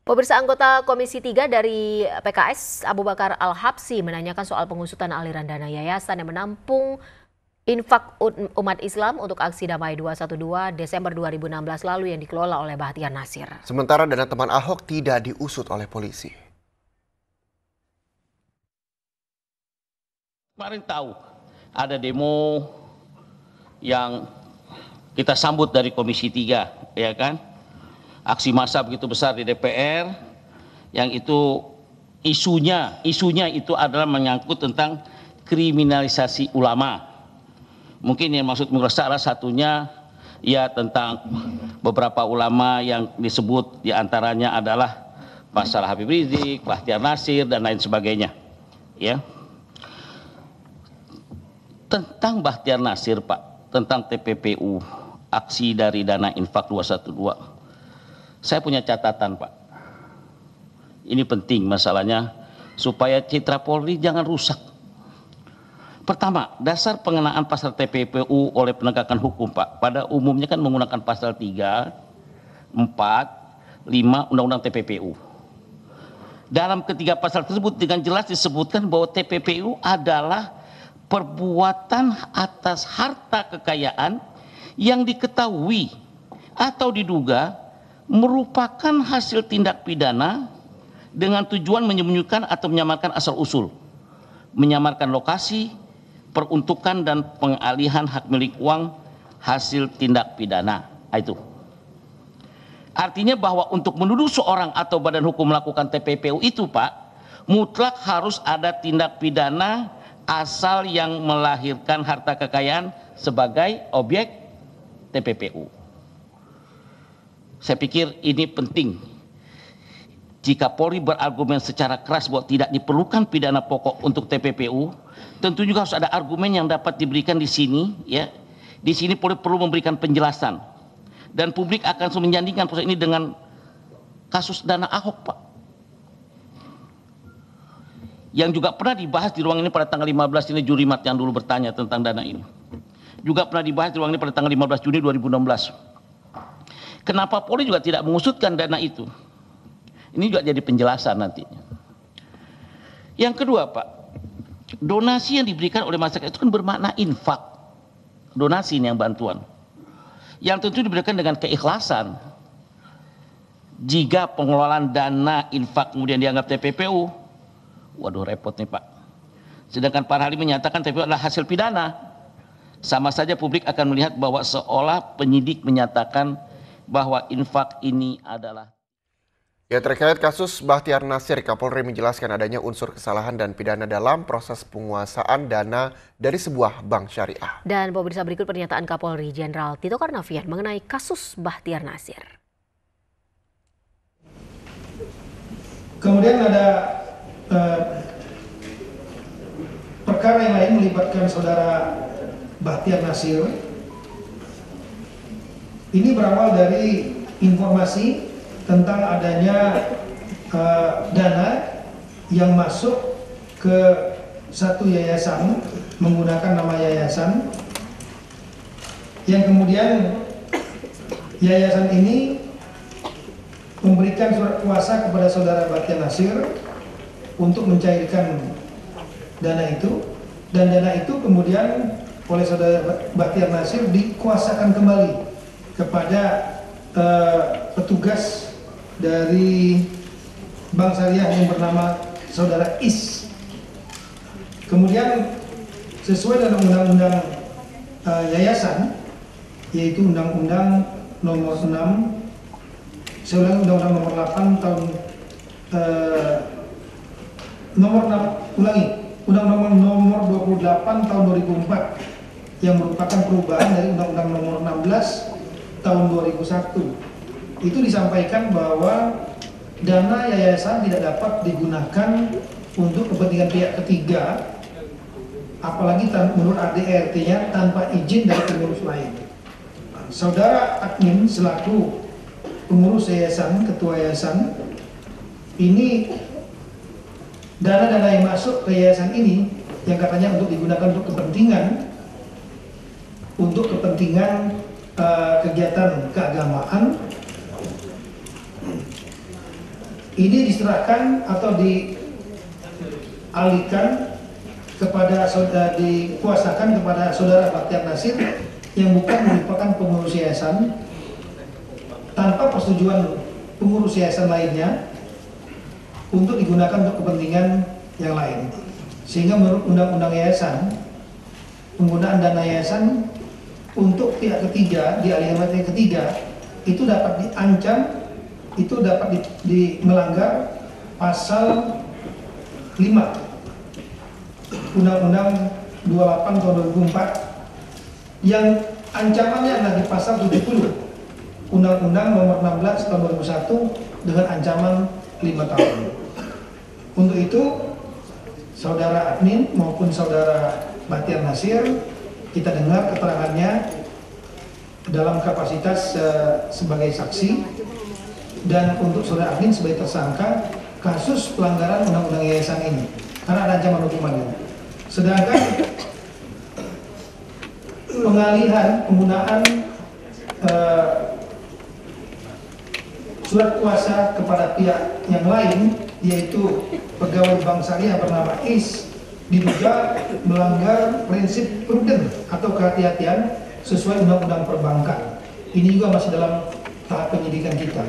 Pemirsa, anggota Komisi 3 dari PKS Abu Bakar Al-Habsyi menanyakan soal pengusutan aliran dana yayasan yang menampung infak umat Islam untuk aksi damai 212 Desember 2016 lalu yang dikelola oleh Bahtiar Nasir. Sementara dana teman Ahok tidak diusut oleh polisi. Kemarin tahu ada demo yang kita sambut dari Komisi 3, ya kan? Aksi massa begitu besar di DPR, yang itu isunya itu adalah menyangkut tentang kriminalisasi ulama. Mungkin yang maksud salah satunya ya tentang beberapa ulama yang disebut diantaranya adalah Pasal Habib Rizik, Bahtiar Nasir dan lain sebagainya. Ya. Tentang Bahtiar Nasir, Pak, tentang TPPU, aksi dari dana infak 212. Saya punya catatan, Pak. Ini penting masalahnya supaya citra Polri jangan rusak. Pertama, dasar pengenaan pasal TPPU oleh penegakan hukum, Pak, pada umumnya kan menggunakan pasal 3, 4, 5 Undang-Undang TPPU. Dalam ketiga pasal tersebut dengan jelas disebutkan bahwa TPPU adalah perbuatan atas harta kekayaan yang diketahui atau diduga merupakan hasil tindak pidana dengan tujuan menyembunyikan atau menyamarkan asal-usul, menyamarkan lokasi, peruntukan dan pengalihan hak milik uang hasil tindak pidana. Itu artinya bahwa untuk menuduh seorang atau badan hukum melakukan TPPU itu, Pak, mutlak harus ada tindak pidana asal yang melahirkan harta kekayaan sebagai objek TPPU. Saya pikir ini penting. Jika Polri berargumen secara keras bahwa tidak diperlukan pidana pokok untuk TPPU, tentu juga harus ada argumen yang dapat diberikan di sini. Ya, di sini Polri perlu memberikan penjelasan, dan publik akan menyandingkan proses ini dengan kasus dana Ahok, Pak, yang juga pernah dibahas di ruang ini pada tanggal 15 ini. Jurimat yang dulu bertanya tentang dana ini juga pernah dibahas di ruang ini pada tanggal 15 Juni 2016. Kenapa Polri juga tidak mengusutkan dana itu? Ini juga jadi penjelasan nantinya. Yang kedua, Pak, donasi yang diberikan oleh masyarakat itu kan bermakna infak. Donasi ini yang bantuan, yang tentu diberikan dengan keikhlasan. Jika pengelolaan dana infak kemudian dianggap TPPU, waduh repot nih, Pak. Sedangkan Pak Halim menyatakan TPPU adalah hasil pidana. Sama saja publik akan melihat bahwa seolah penyidik menyatakan bahwa infak ini adalah. Ya, terkait kasus Bahtiar Nasir, Kapolri menjelaskan adanya unsur kesalahan dan pidana dalam proses penguasaan dana dari sebuah bank syariah. Dan pemirsa, berikut pernyataan Kapolri Jenderal Tito Karnavian mengenai kasus Bahtiar Nasir. Kemudian ada perkara yang lain melibatkan saudara Bahtiar Nasir. Ini berawal dari informasi tentang adanya dana yang masuk ke satu yayasan menggunakan nama yayasan, yang kemudian yayasan ini memberikan surat kuasa kepada saudara Bahtiar Nasir untuk mencairkan dana itu, dan dana itu kemudian oleh saudara Bahtiar Nasir dikuasakan kembali kepada petugas dari bank syariah yang bernama saudara Is. Kemudian sesuai dengan undang-undang yayasan, yaitu undang-undang nomor 6, saya ulangi, undang-undang nomor 8 tahun undang-undang nomor 28 tahun 2004 yang merupakan perubahan dari undang-undang nomor 16 tahun 2001. Itu disampaikan bahwa dana yayasan tidak dapat digunakan untuk kepentingan pihak ketiga, apalagi menurut ADRT-nya tanpa izin dari pengurus lain. Saudara admin selaku pengurus yayasan, ketua yayasan, ini dana-dana yang masuk ke yayasan ini yang katanya untuk digunakan untuk kepentingan kegiatan keagamaan, ini diserahkan atau dialihkan kepada dikuasakan kepada saudara Bahtiar Nasir yang bukan merupakan pengurus yayasan tanpa persetujuan pengurus yayasan lainnya untuk digunakan untuk kepentingan yang lain. Sehingga menurut undang-undang yayasan, penggunaan dana yayasan untuk pihak ketiga, dialihkan ke pihak ketiga, itu dapat diancam, itu dapat melanggar pasal 5 Undang-Undang 28 tahun 2004 yang ancamannya adalah di pasal 70 Undang-Undang nomor 16 tahun 2001 dengan ancaman 5 tahun. Untuk itu, saudara admin maupun saudara Bahtiar Nasir, kita dengar keterangannya dalam kapasitas sebagai saksi, dan untuk saudara admin sebagai tersangka kasus pelanggaran undang-undang yayasan ini karena ada ancaman hukumannya. Sedangkan pengalihan penggunaan surat kuasa kepada pihak yang lain, yaitu pegawai bank syariah bernama Is, diduga melanggar prinsip prudent atau kehati-hatian sesuai undang-undang perbankan. Ini juga masih dalam tahap penyidikan kita.